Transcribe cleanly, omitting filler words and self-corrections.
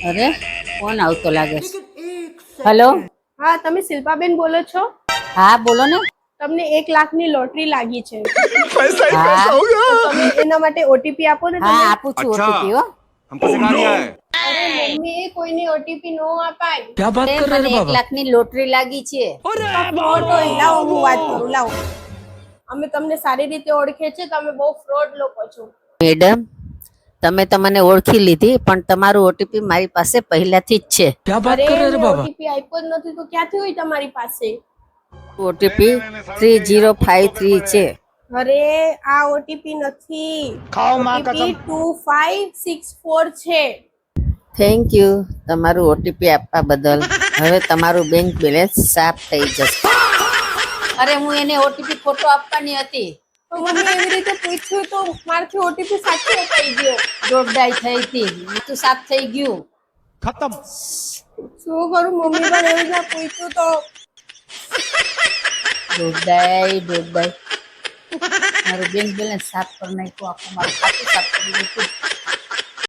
અરે કોણ આવતો લાગે છે? હેલો. હા, તમે શિલ્પાબેન બોલો છો? હા બોલો ને. તમને 1,00,000ની લોટરી લાગી છે. હા તો તમે એના માટે ઓટીપી આપો ને. હા તમે આપું છું ઓટીપી હો. हमको सिखा दिया है। અરે મમ્મી, કોઈને ઓટીપી નો અપાય. क्या बात कर रहे મને रे 1 बाबा? લાખની લોટરી લાગી છે. ફ્રોડ હોય. લાવો હું વાત કરું. લાવો, અમે તમને સારી રીતે ઓળખે છે. તમે બહુ ફ્રોડ લોકો છો. મેડમ, તમે તો મને ઓળખી લીધી, પણ તમારું ઓટીપી મારી પાસે પહેલાથી જ છે. क्या बात અરે कर रहे रे મેં बाबा? ઓટીપી આપ્યો જ નથી તો ક્યાંથી હોય તમારી પાસે? ઓટીપી 3053 છે. અરે આ ઓટીપી નથી, ઓટીપી 2564 છે. થેન્ક યુ તમારું ઓટીપી આપવા બદલ. હવે તમારું બેંક બેલેન્સ સાફ થઈ જશે. અરે હું એને ઓટીપી ખોટો આપવાની હતી. તો મમ્મી એવી રીતે પૂછ્યું તો મારથી ઓટીપી સાચો અપાઈ ગયો. દોડદાઈ થઈ હતી, તો સાફ થઈ ગયું. खत्म। શું કરું મમ્મી, પણ એવું ના પૂછ્યું તો. દોડદાઈ મારું બેંક બેલેન્સ સાફ કરી નાખ્યું, આખું મારું ખાતું સાફ કરી નાખ્યું.